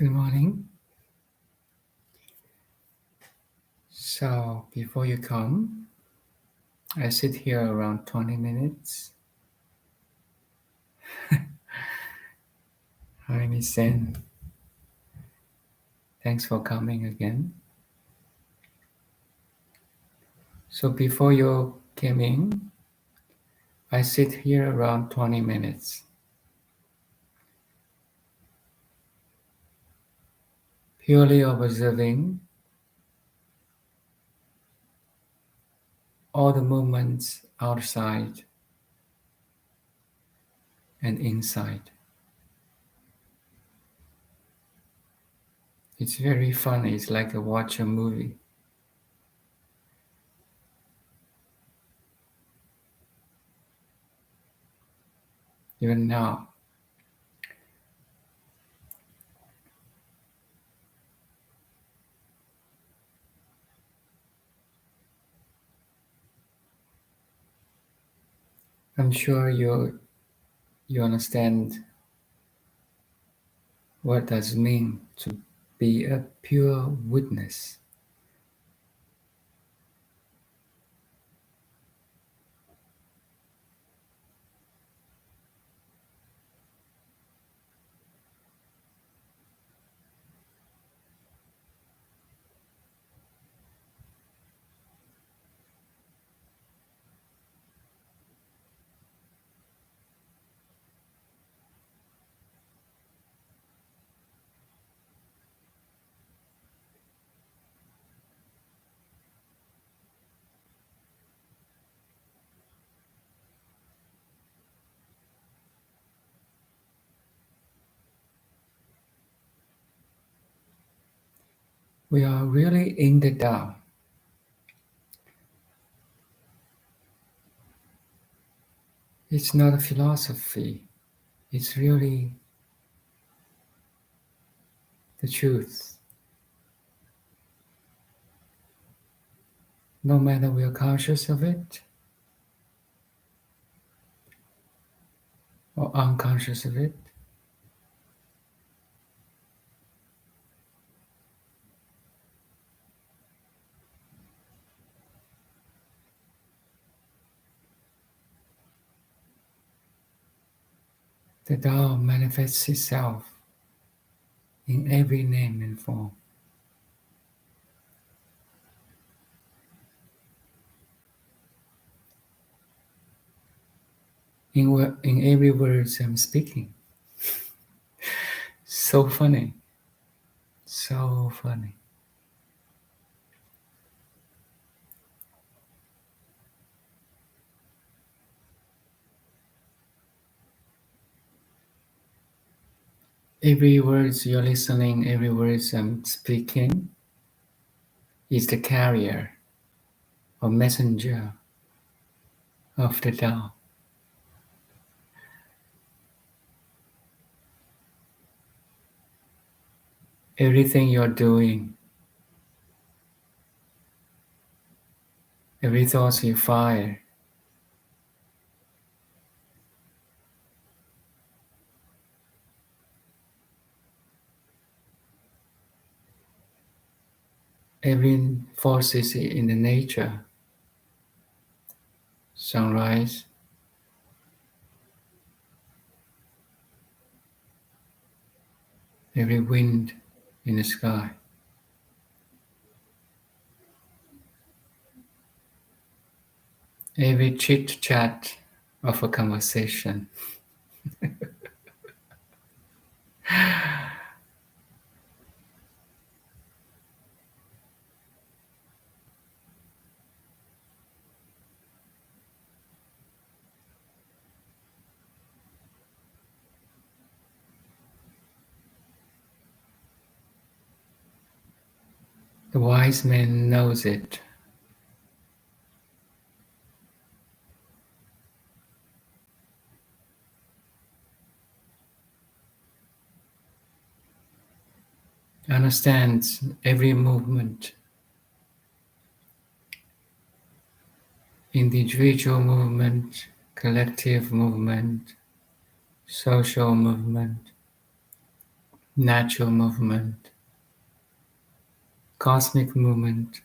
Good morning. So, before you come, I sit here around 20 minutes. Hi, Miss Sen. Thanks for coming again. So, before you came in, I sit here around 20 minutes, purely observing all the movements outside and inside. It's very fun. It's like a watch a movie. Even now, I'm sure you understand what does it mean to be a pure witness. We are really in the Tao. It's not a philosophy, it's really the truth. No matter we are conscious of it or unconscious of it, the Tao manifests itself in every name and form. In every word I'm speaking. So funny. So funny. Every word you're listening, every word I'm speaking is the carrier or messenger of the Tao. Everything you're doing, every thought you fire, every forces in the nature, sunrise, every wind in the sky, every chit chat of a conversation, the wise man knows it. Understands every movement, individual movement, collective movement, social movement, natural movement, cosmic movement.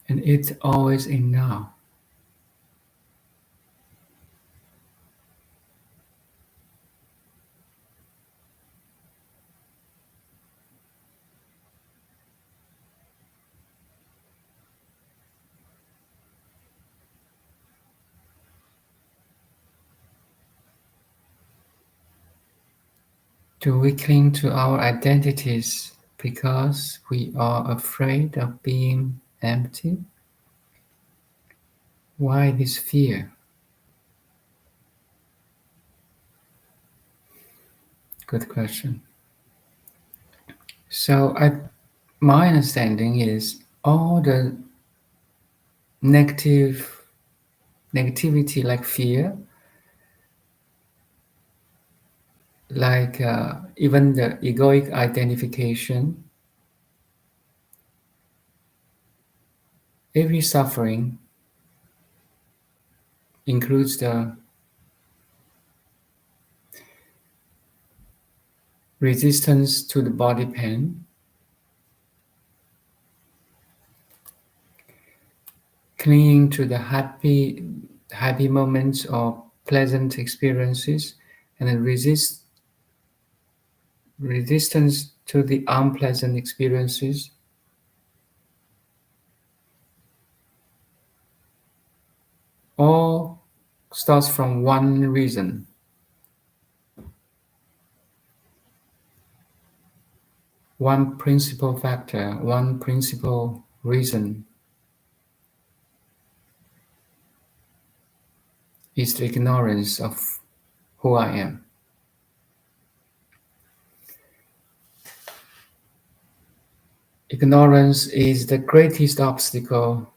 And it's always in now. Do we cling to our identities because we are afraid of being empty? Why this fear? Good question. So, my understanding is all the negativity, like fear, like even the egoic identification, every suffering includes the resistance to the body pain, clinging to the happy moments or pleasant experiences, and then resistance to the unpleasant experiences. All starts from one reason, one principal factor, one principal reason is the ignorance of who I am. Ignorance is the greatest obstacle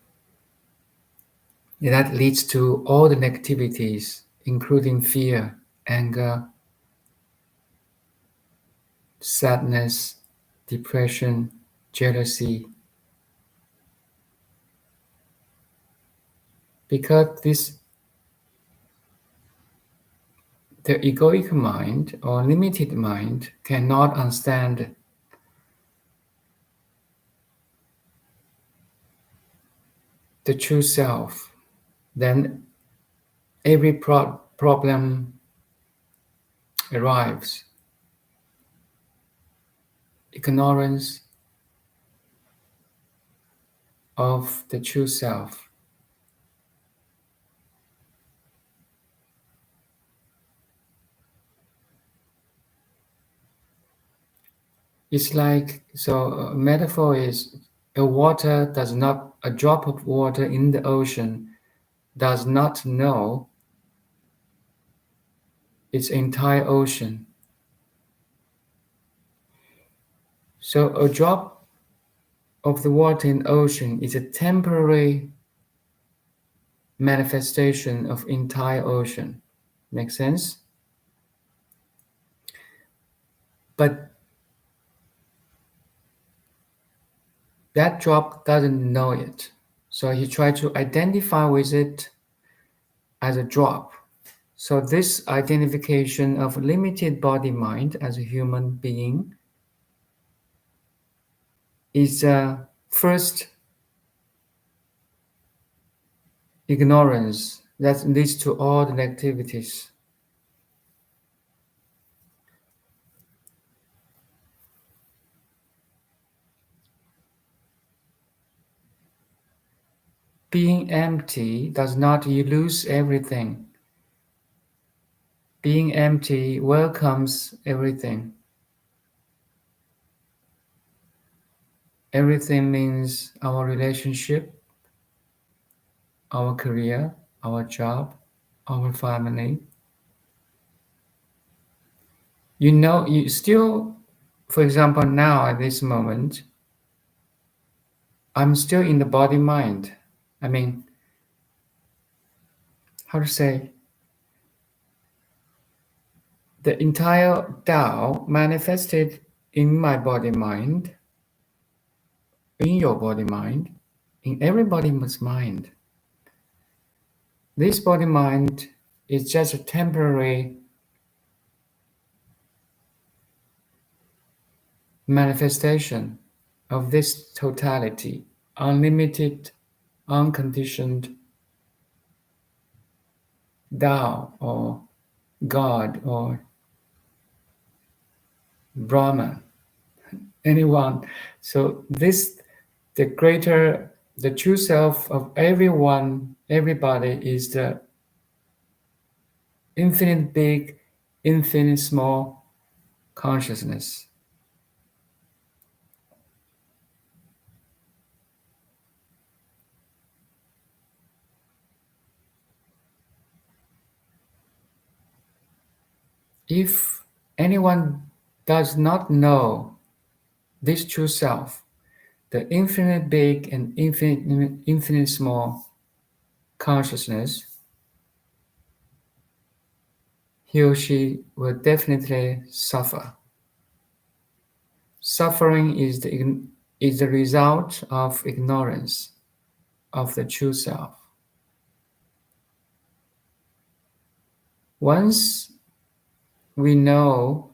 that leads to all the negativities, including fear, anger, sadness, depression, jealousy. Because the egoic mind or limited mind cannot understand the true self, then every problem arrives. Ignorance of the true self. It's like, so a metaphor is a drop of water in the ocean does not know its entire ocean. So a drop of the water in the ocean is a temporary manifestation of entire ocean. Make sense? But that drop doesn't know it. So he tried to identify with it as a drop. So this identification of limited body mind as a human being is first ignorance that leads to all the negativities. Being empty does not you lose everything. Being empty welcomes everything. Everything means our relationship, our career, our job, our family. You know, you still, for example, now at this moment, I'm still in the body-mind. I mean, how to say, the entire Tao manifested in my body-mind, in your body-mind, in everybody's mind. This body-mind is just a temporary manifestation of this totality, unlimited, unconditioned Tao or God or Brahman, anyone. So this, the true self of everyone, everybody is the infinite big, infinite small consciousness. If anyone does not know this true self, the infinite big and infinite small consciousness, he or she will definitely suffer. Suffering is the result of ignorance of the true self. Once we know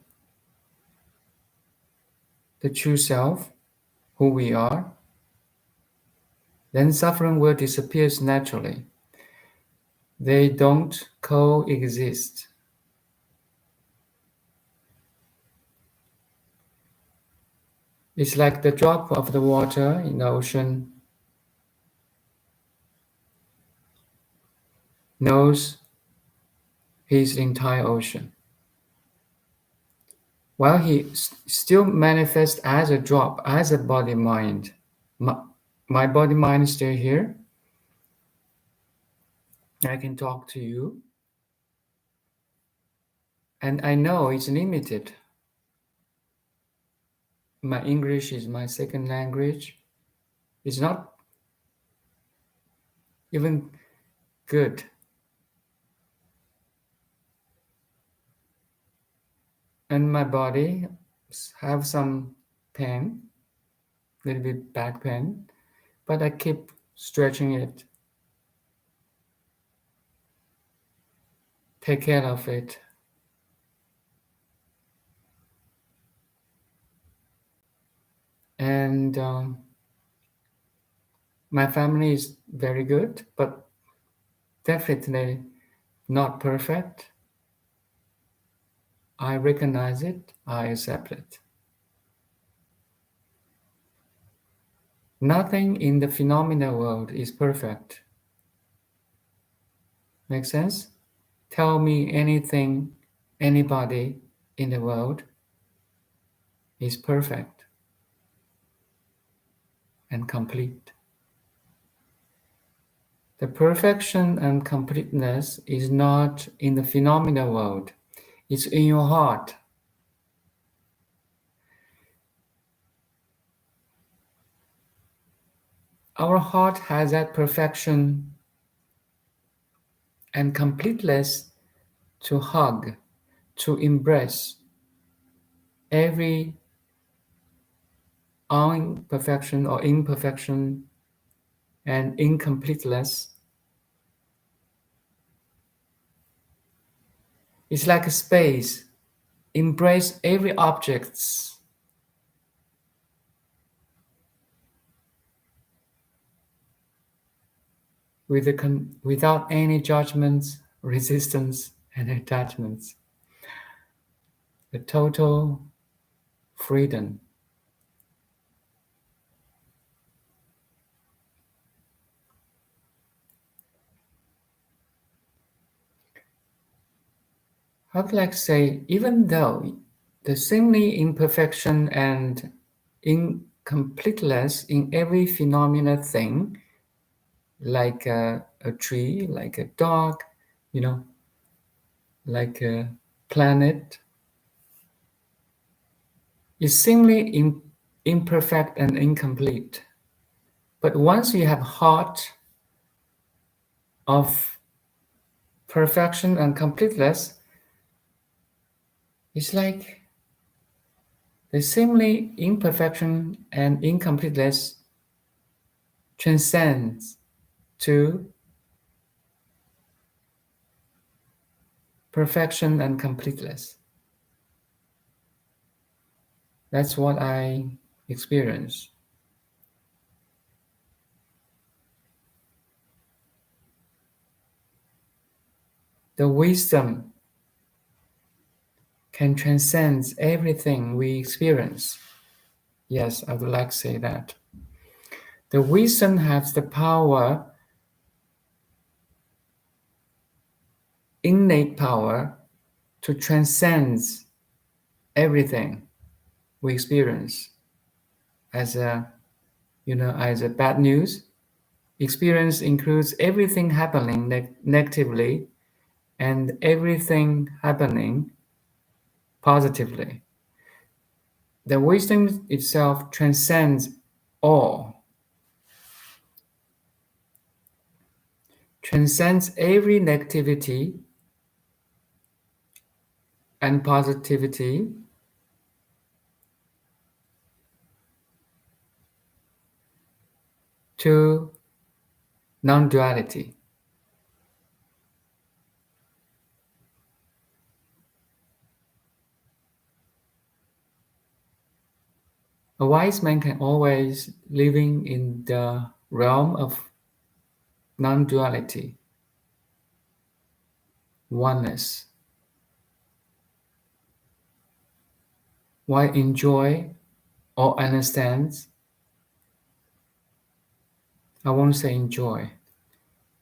the true self, who we are, then suffering will disappear naturally. They don't coexist. It's like the drop of the water in the ocean knows his entire ocean. While he still manifests as a drop, as a body mind. My body mind is still here. I can talk to you. And I know it's limited. My English is my second language. It's not even good. And my body have some pain, little bit back pain, but I keep stretching it, take care of it. And my family is very good, but definitely not perfect. I recognize it, I accept it. Nothing in the phenomenal world is perfect. Make sense? Tell me anything, anybody in the world is perfect and complete. The perfection and completeness is not in the phenomenal world, it's in your heart. Our heart has that perfection and completeness to hug, to embrace every imperfection or imperfection and incompleteness. It's like a space. Embrace every objects without any judgments, resistance, and attachments. The total freedom. I would like to say, even though the seemingly imperfection and incompleteness in every phenomenal thing, like a tree, like a dog, you know, like a planet, is seemingly imperfect and incomplete. But once you have heart of perfection and completeness, it's like the seemingly imperfection and incompleteness transcends to perfection and completeness. That's what I experience. The wisdom can transcend everything we experience. Yes, I would like to say that. The wisdom has the power, innate power, to transcend everything we experience as a bad news. Experience includes everything happening negatively and everything happening positively. The wisdom itself transcends all, transcends every negativity and positivity, to non-duality. A wise man can always living in the realm of non-duality, oneness, while enjoy or understands. I won't say enjoy.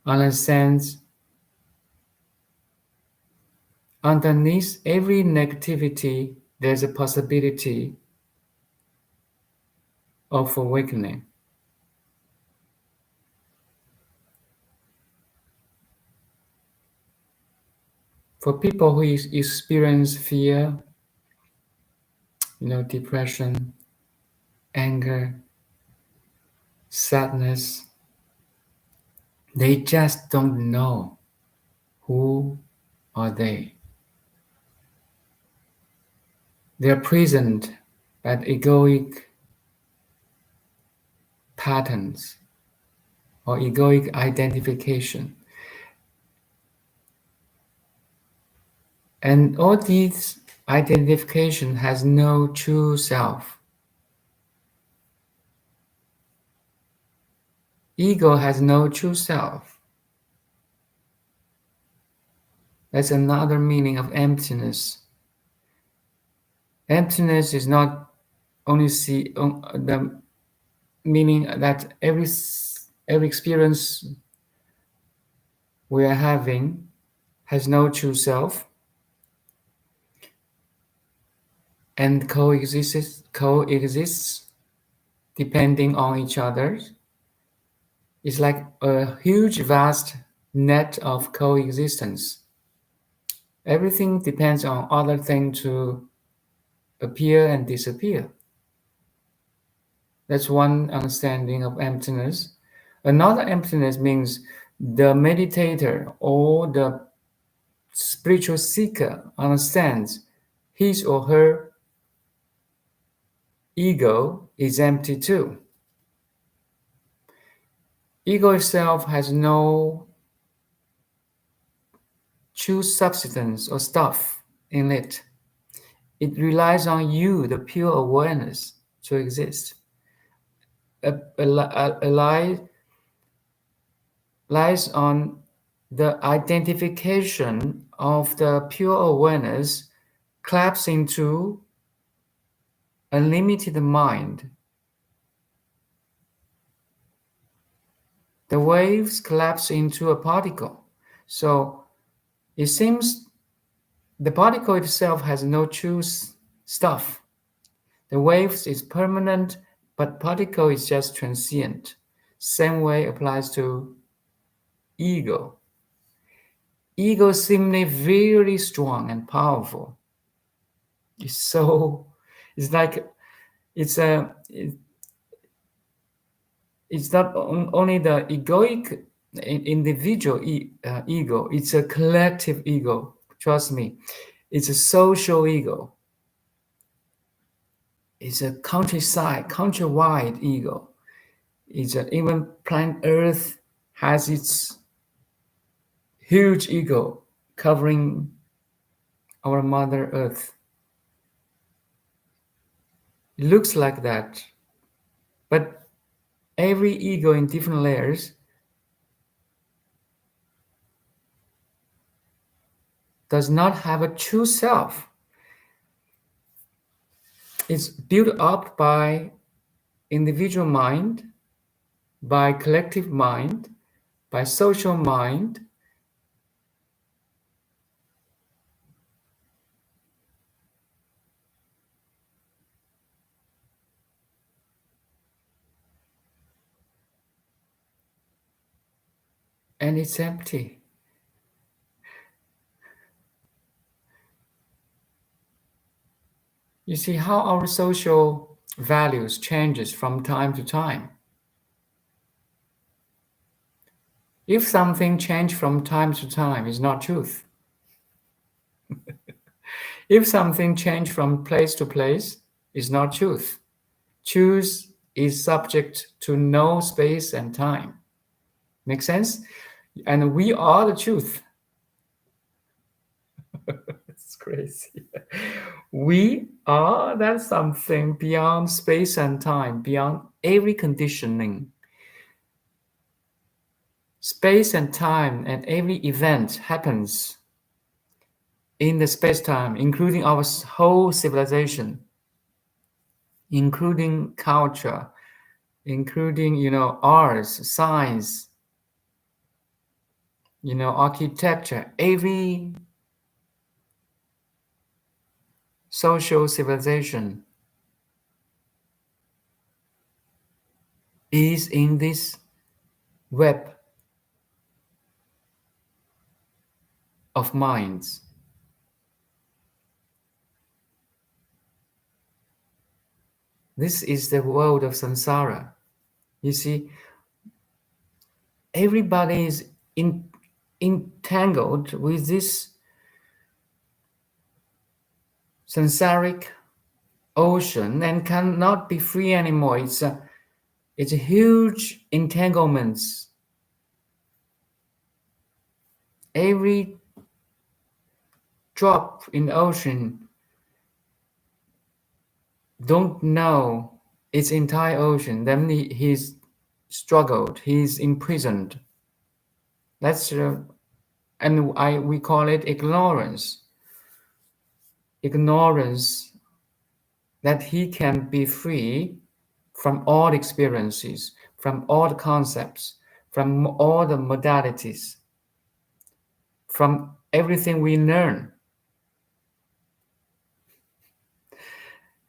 Understands underneath every negativity, there's a possibility of awakening. For people who experience fear, depression, anger, sadness, they just don't know who are they. They are prisoned by egoic patterns or egoic identification. And all these identification has no true self. Ego has no true self. That's another meaning of emptiness. Emptiness is not only the meaning that every experience we are having has no true self and coexists depending on each other. It's like a huge vast net of coexistence. Everything depends on other things to appear and disappear. That's one understanding of emptiness. Another emptiness means the meditator or the spiritual seeker understands his or her ego is empty too. Ego itself has no true substance or stuff in it. It relies on you, the pure awareness, to exist. A lie lies on the identification of the pure awareness collapse into unlimited mind. The waves collapse into a particle. So it seems the particle itself has no true stuff. The waves is permanent, but particle is just transient. Same way applies to ego. Ego seemingly very strong and powerful. It's like it's It's not only the egoic individual ego, it's a collective ego. Trust me, it's a social ego. It's a countrywide ego. It's even planet Earth has its huge ego covering our Mother Earth. It looks like that, but every ego in different layers does not have a true self. It's built up by individual mind, by collective mind, by social mind, and it's empty. You see how our social values changes from time to time. If something changes from time to time, it's not truth. If something changes from place to place, it's not truth. Truth is subject to no space and time. Make sense? And we are the truth. It's crazy. We are that something beyond space and time, beyond every conditioning. Space and time and every event happens in the space-time, including our whole civilization, including culture, including, arts, science, architecture, every social civilization is in this web of minds. This is the world of samsara. You see, everybody is entangled with this samsaric ocean and cannot be free anymore. It's a huge entanglements. Every drop in the ocean don't know its entire ocean. Then he's struggled. He's imprisoned. That's we call it ignorance. Ignorance that he can be free from all experiences, from all the concepts, from all the modalities, from everything we learn.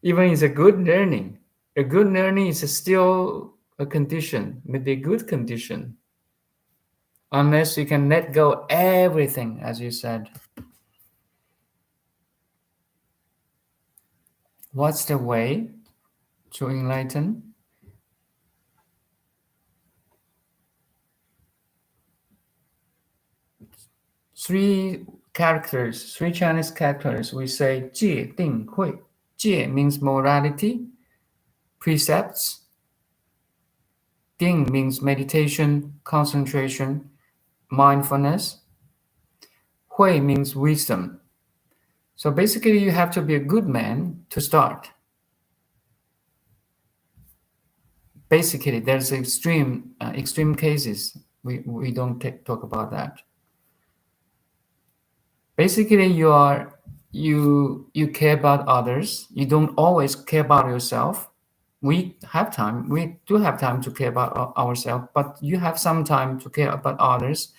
Even it's a good learning. A good learning is still a condition, maybe a good condition. Unless you can let go everything, as you said. What's the way to enlighten? Three Chinese characters. We say 戒定慧. 戒 means morality, precepts. 定 means meditation, concentration, mindfulness. 慧 means wisdom. So basically, you have to be a good man to start. Basically, there's extreme cases. We don't talk about that. Basically, you care about others. You don't always care about yourself. We do have time to care about ourselves, but you have some time to care about others.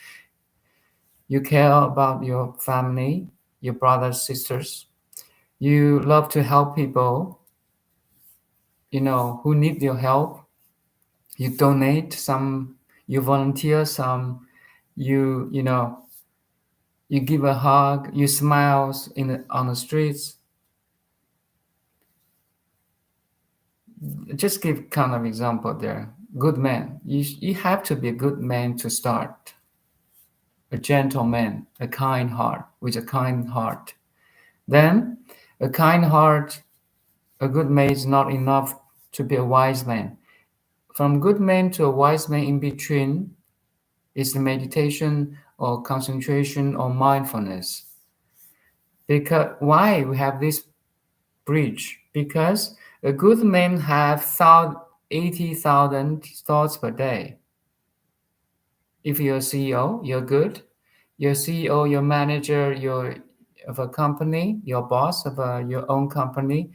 You care about your family, your brothers, sisters. You love to help people, who need your help. You donate some, you volunteer some, you give a hug, you smile on the streets. just give kind of example there. Good man. You have to be a good man to start. A gentleman, a kind heart, with a kind heart. Then, a kind heart, a good man is not enough to be a wise man. From good man to a wise man in between is the meditation or concentration or mindfulness. Because why we have this bridge? Because a good man have 80,000 thoughts per day. If you're a CEO, you're good. You're CEO, your manager, of a company, your boss of your own company,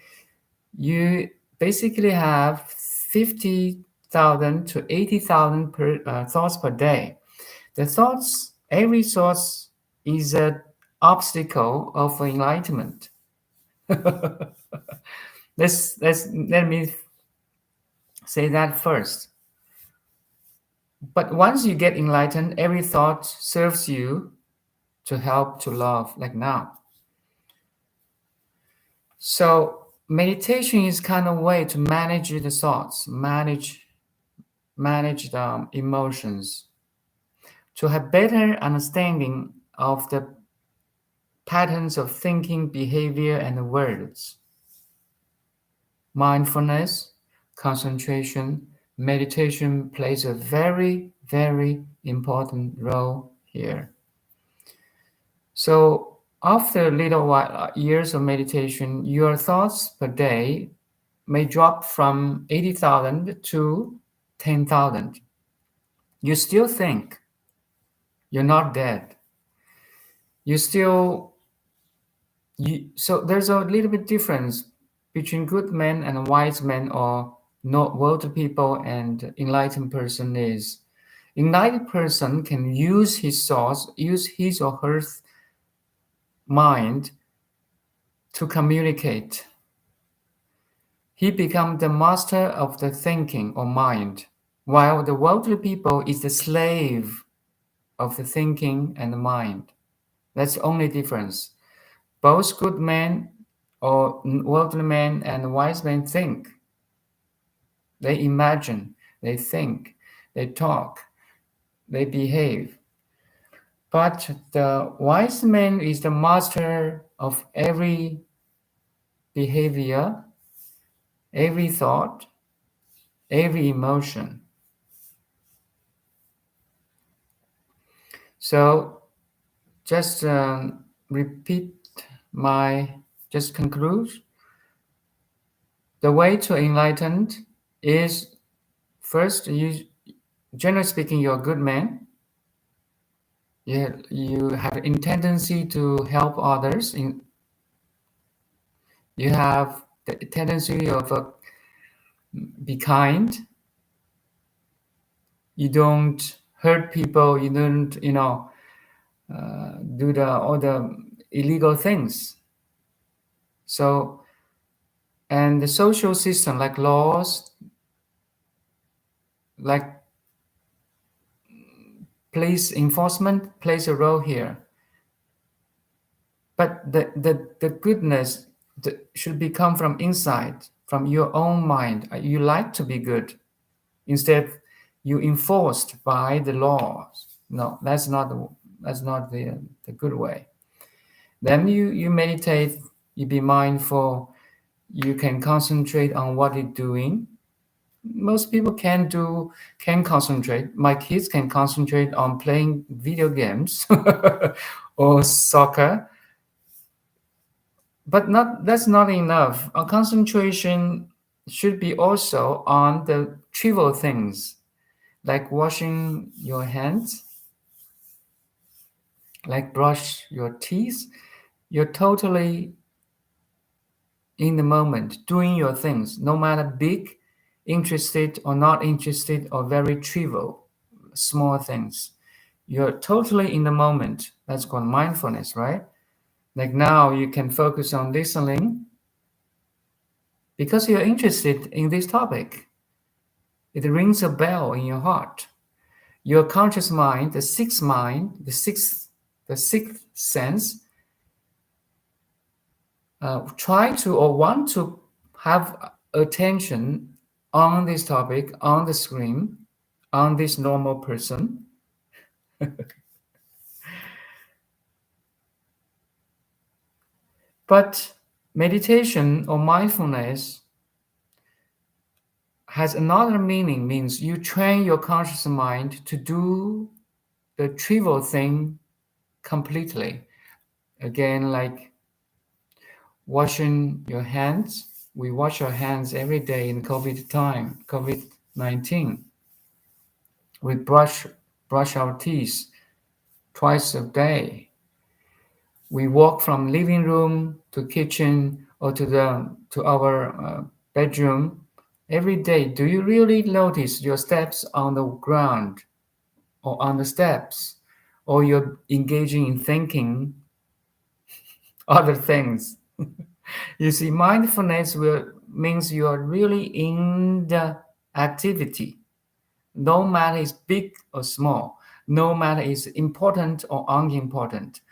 you basically have 50,000 to 80,000 thoughts per day. The thoughts, every thought is an obstacle of enlightenment. Let me say that first. But once you get enlightened, every thought serves you to help to love, like now. So meditation is kind of way to manage the thoughts, manage the emotions, to have better understanding of the patterns of thinking, behavior, and words. Mindfulness, concentration, meditation plays a very, very important role here. So after a little while, years of meditation, your thoughts per day may drop from 80,000 to 10,000. You still think. You're not dead. So there's a little bit difference between good men and wise men, or not worldly people and enlightened person is. Enlightened person can use his thoughts, use his or her mind to communicate. He becomes the master of the thinking or mind, while the worldly people is the slave of the thinking and the mind. That's the only difference. Both good men or worldly men and wise men think. They imagine, they think, they talk, they behave. But the wise man is the master of every behavior, every thought, every emotion. So just repeat just conclude. The way to enlightened is first, generally speaking, you're a good man. You have a tendency to help others. You have the tendency of be kind. You don't hurt people. You don't, do all the illegal things. So, and the social system, like laws, like police enforcement, plays a role here. But the goodness should be come from inside, from your own mind. You like to be good, instead you enforced by the laws. No, that's not the good way. Then you meditate, you be mindful, you can concentrate on what you're doing. Most people can concentrate. My kids can concentrate on playing video games or soccer, but that's not enough. Our concentration should be also on the trivial things, like washing your hands, like brush your teeth. You're totally in the moment, doing your things, no matter big, interested or not interested, or very trivial, small things. You're totally in the moment. That's called mindfulness, right? Like now you can focus on listening because you're interested in this topic. It rings a bell in your heart. Your conscious mind, the sixth sense, try to or want to have attention on this topic, on the screen, on this normal person. But meditation or mindfulness has another meaning, means you train your conscious mind to do the trivial thing completely. Again, like washing your hands. We wash our hands every day in COVID time, COVID-19. We brush our teeth twice a day. We walk from living room to kitchen or to our bedroom every day. Do you really notice your steps on the ground or on the steps, or you're engaging in thinking other things? You see, mindfulness means you are really in the activity, no matter it's big or small, no matter it's important or unimportant,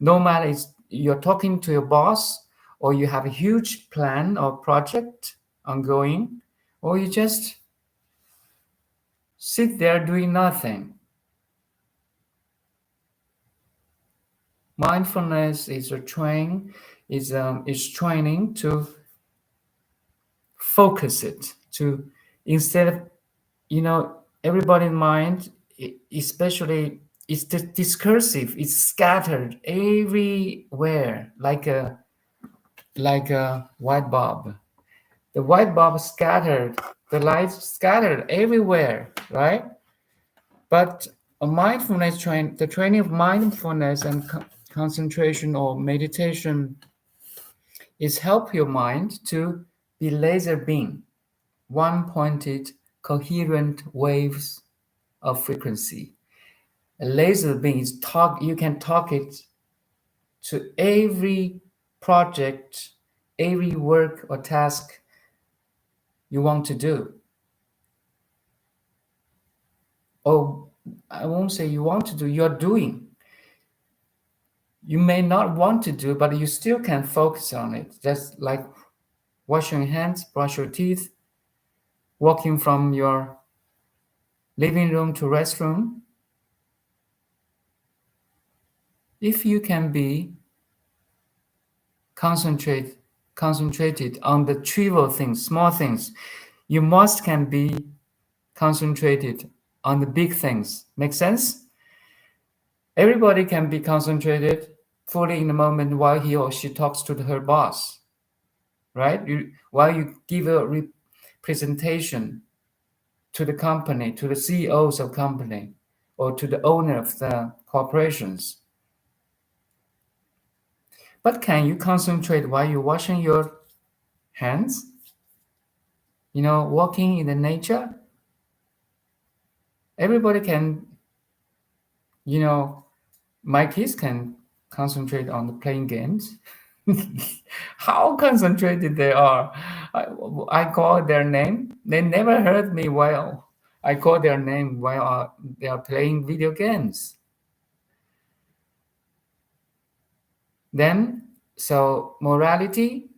no matter it's you're talking to your boss, or you have a huge plan or project ongoing, or you just sit there doing nothing. Mindfulness is is training to focus it, to, instead of, everybody's mind, especially, it's discursive, it's scattered everywhere, like a white bulb. The white bulb scattered, the lights scattered everywhere, right? But the training of mindfulness and concentration or meditation is help your mind to be laser beam, one-pointed, coherent waves of frequency. A laser beam is you can talk it to every project, every work or task you want to do. Or I won't say you want to do, you're doing. You may not want to do, but you still can focus on it. Just like washing your hands, brush your teeth, walking from your living room to restroom. If you can be concentrated on the trivial things, small things, you must can be concentrated on the big things. Make sense? Everybody can be concentrated fully in the moment while he or she talks to her boss, right? While you give a presentation to the company, to the CEOs of company, or to the owner of the corporations. But can you concentrate while you're washing your hands? Walking in the nature? Everybody can, my kids can concentrate on the playing games. How concentrated they are. I call their name. They never heard me while I call their name while they are playing video games. Then, so morality,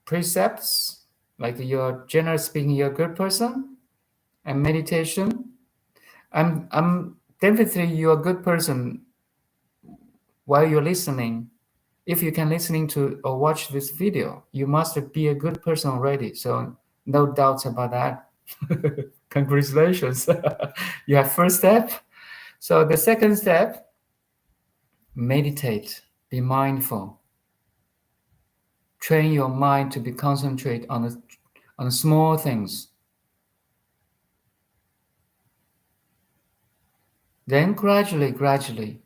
precepts, like you're generally speaking, you're a good person, and meditation. I'm definitely you're a good person while you're listening. If you can listening to or watch this video, you must be a good person already. So no doubts about that. Congratulations. You have first step. So the second step, meditate, be mindful. Train your mind to be concentrate on small things. Then gradually,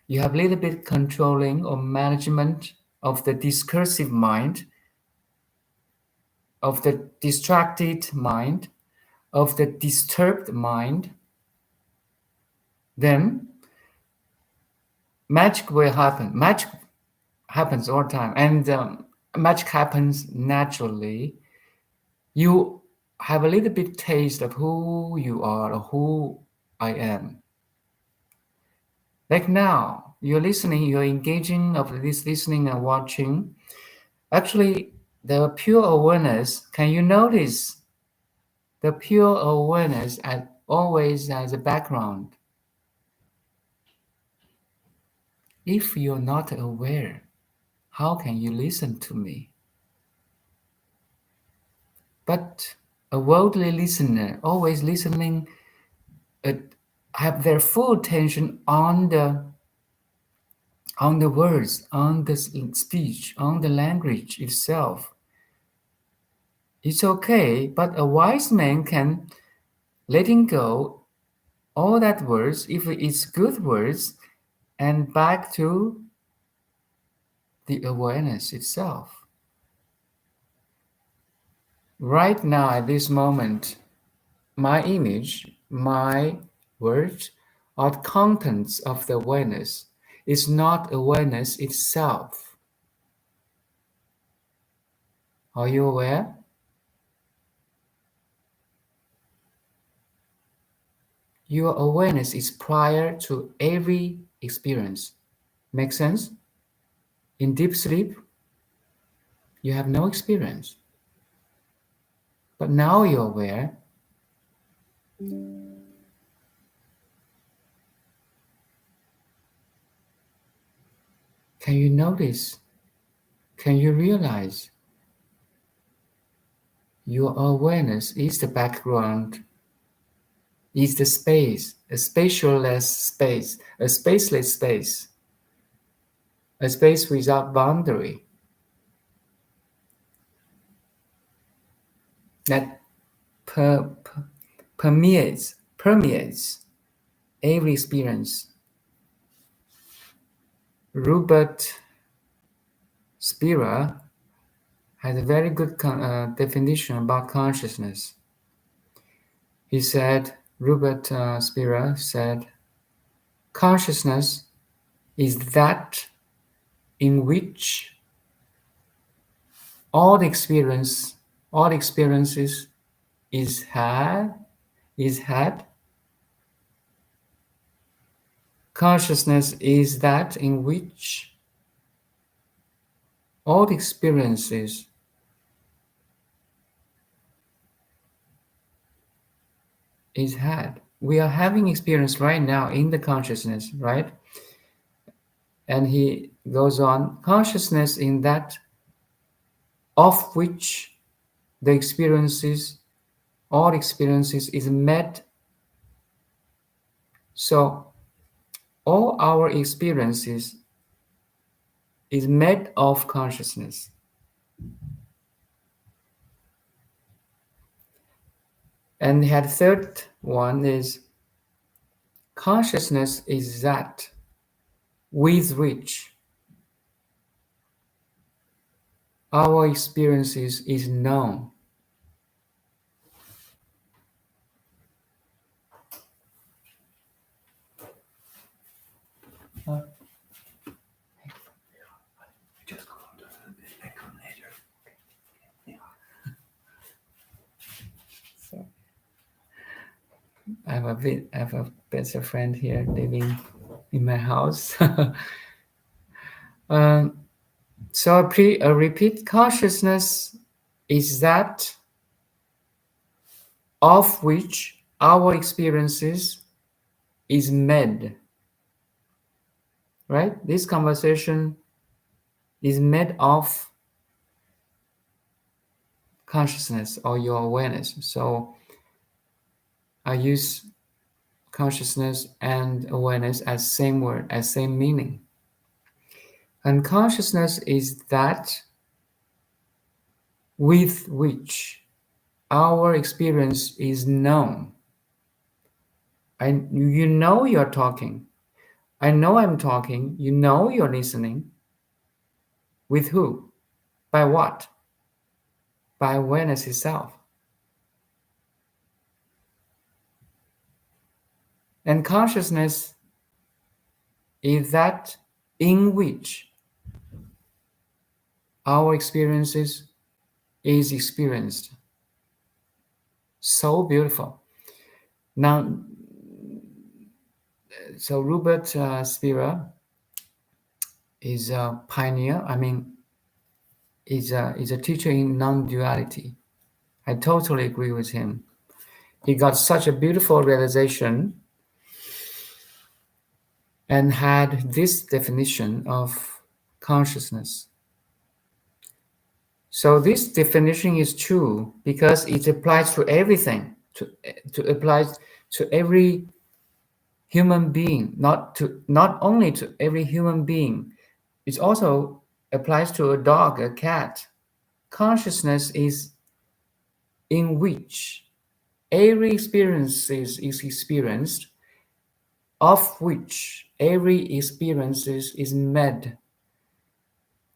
you have a little bit controlling or management of the discursive mind, of the distracted mind, of the disturbed mind. Then magic will happen. Magic happens all the time, and magic happens naturally. You have a little bit taste of who you are or who I am. Like now, you're listening, you're engaging of this listening and watching. Actually, the pure awareness, can you notice the pure awareness always as a background? If you're not aware, how can you listen to me? But a worldly listener, always listening, uh, have their full attention on the words, on the speech, on the language itself. It's okay, but a wise man can letting go all that words, if it's good words, and back to the awareness itself. Right now, at this moment, my image, my words, are the contents of the awareness. It's not awareness itself. Are you aware? Your awareness is prior to every experience. Make sense? In deep sleep, you have no experience. But now you're aware. Can you notice? Can you realize your awareness is the background, is the space, a spatialless space, a spaceless space, a space without boundary that permeates every experience. Robert Spira has a very good definition about consciousness. He said, Robert Spira said, consciousness is that in which all experiences is had. Consciousness is that in which all experiences is had. We are having experience right now in the consciousness, right? And he goes on, consciousness in that of which the experiences, all experiences is met. So all our experiences is made of consciousness. And the third one is consciousness is that with which our experiences is known. Just go to the later. Yeah. So I have a better friend here living in my house. So repeat, consciousness is that of which our experiences is made. Right? This conversation is made of consciousness or your awareness. So I use consciousness and awareness as same word, as same meaning. And consciousness is that with which our experience is known. You know you're talking. I know I'm talking. You know you're listening. With who? By what? By awareness itself. And consciousness is that in which our experiences is experienced. So beautiful. Now, so Robert Spira is a pioneer. I mean, is a teacher in non-duality. I totally agree with him. He got such a beautiful realization and had this definition of consciousness. So this definition is true because it applies to everything, to applies to every human being, not only to every human being. It also applies to a dog, a cat. Consciousness is in which every experience is experienced, of which every experience is made,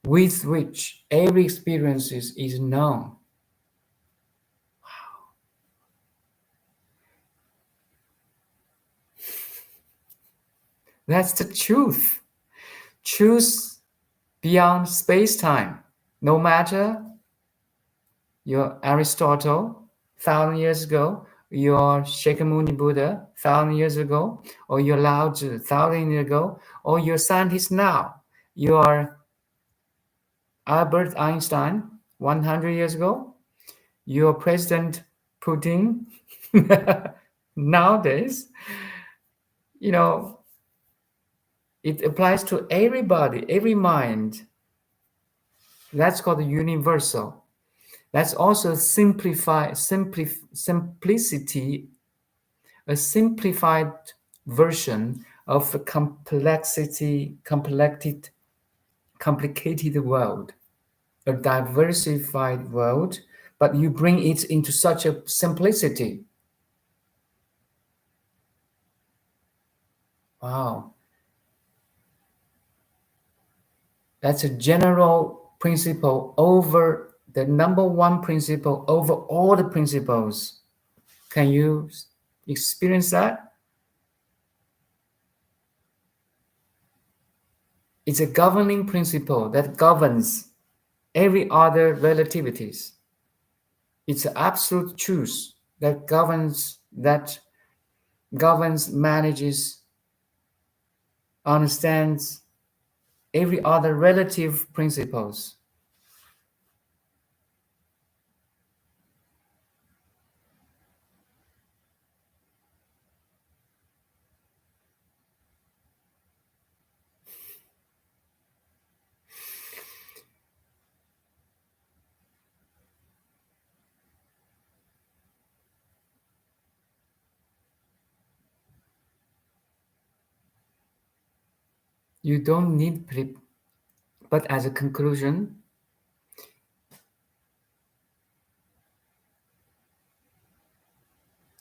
with which every experience is known. That's the truth. Truth beyond space-time. No matter your Aristotle 1,000 years ago, your Shakyamuni Buddha 1,000 years ago, or your Lao Tzu 1,000 years ago, or your scientist now, your Albert Einstein 100 years ago, your President Putin nowadays, you know, it applies to everybody, every mind. That's called the universal. That's also simplicity, a simplified version of a complicated world, a diversified world, but you bring it into such a simplicity. Wow. That's a general principle over the number one principle over all the principles. Can you experience that? It's a governing principle that governs every other relativities. It's an absolute truth that governs, manages, understands every other relative principles. You don't need but as a conclusion,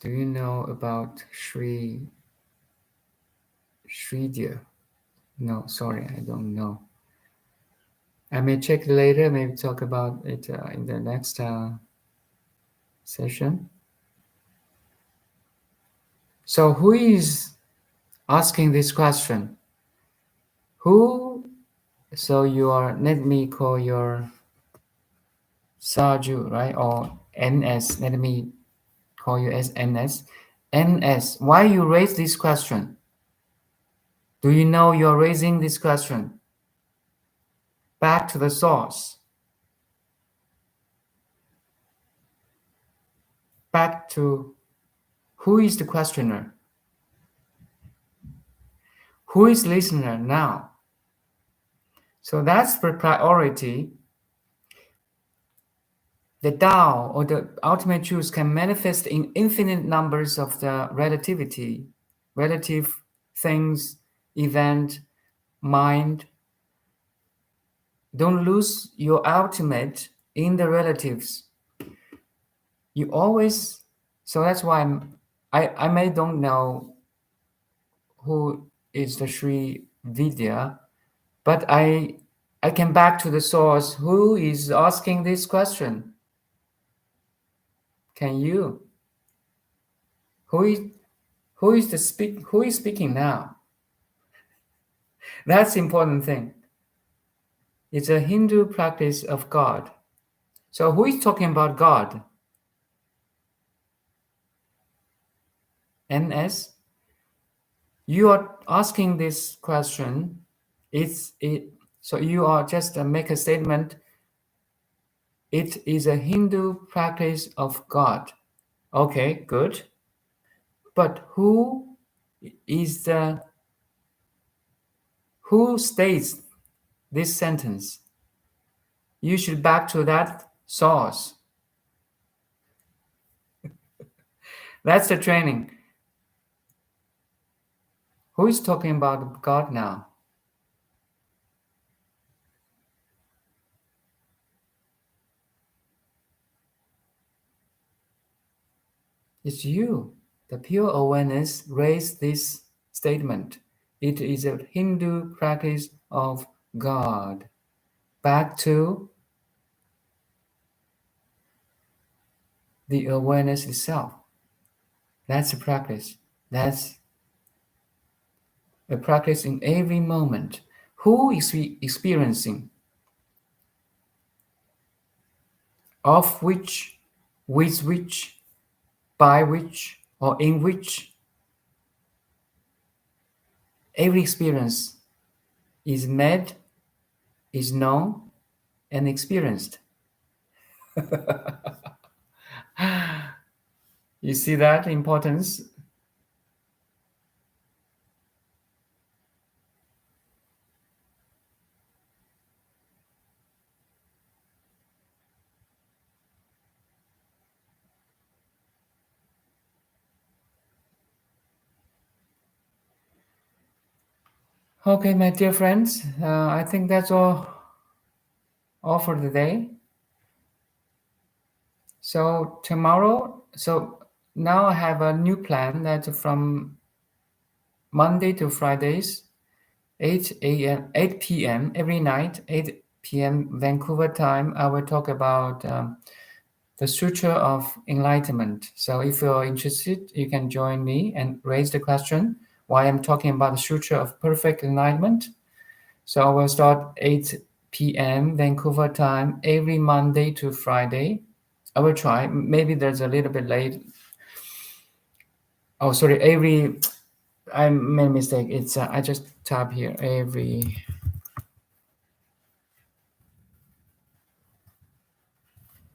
do you know about Sridhar? No, sorry, I don't know. I may check later, maybe talk about it in the next session. So who is asking this question? Who? So you are, let me call your Sarju, right? Or NS, let me call you as NS. NS, why you raise this question? Do you know you're raising this question? Back to the source. Back to who is the questioner? Who is listener now? So that's the priority. The Tao or the ultimate truth can manifest in infinite numbers of the relative things, event, mind. Don't lose your ultimate in the relatives. You always, so that's why I may don't know who is the Sri Vidya, but I can back to the source. Who is asking this question? Can you? Who is who is speaking now? That's the important thing. It's a Hindu practice of God. So who is talking about God? NS? You are asking this question. So you are just make a statement. it is a Hindu practice of God. Okay, good. But is the who states this sentence? You should back to that source. That's the training. Who is talking about God now? It's you. The pure awareness raised this statement. It is a Hindu practice of God. Back to the awareness itself. That's a practice. That's a practice in every moment. Who is experiencing? Of which, with which, by which, or in which? Every experience is made, is known, and experienced. You see that importance? Okay, my dear friends, I think that's all for today. So tomorrow, so now I have a new plan that from Monday to Fridays, 8 p.m. every night, 8 p.m. Vancouver time, I will talk about the Sutra of Enlightenment. So if you're interested, you can join me and raise the question why I'm talking about the Sutra of Perfect Enlightenment. So I will start 8 p.m. Vancouver time every Monday to Friday. I will try. Maybe there's a little bit late. Oh, sorry. I made a mistake. It's I just tap here every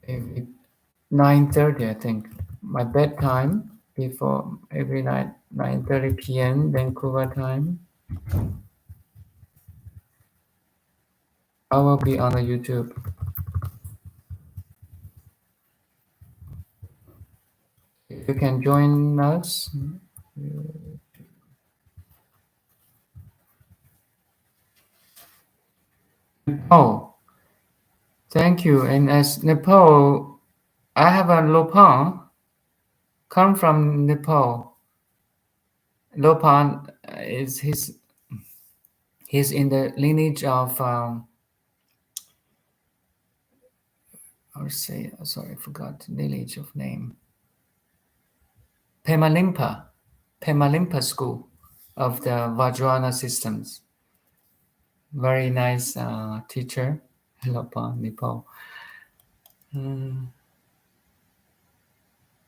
9:30. I think my bedtime before every night 9:30 p.m. Vancouver time. I will be on the YouTube. You can join us. Oh, thank you. And as Nepal, I have a Lopan come from Nepal. Lopan is he's in the lineage of I would say sorry, I forgot the lineage of name. Pemalimpa school of the Vajrayana systems. Very nice teacher. Lopan, Nepal.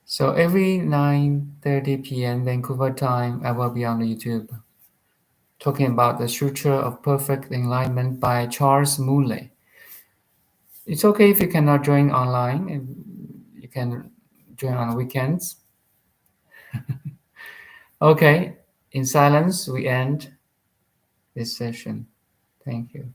So every 9:30 p.m. Vancouver time, I will be on YouTube talking about the Sutra of Perfect Enlightenment by Charles Moonley. It's okay if you cannot join online, and you can join on weekends. Okay, in silence, we end this session. Thank you.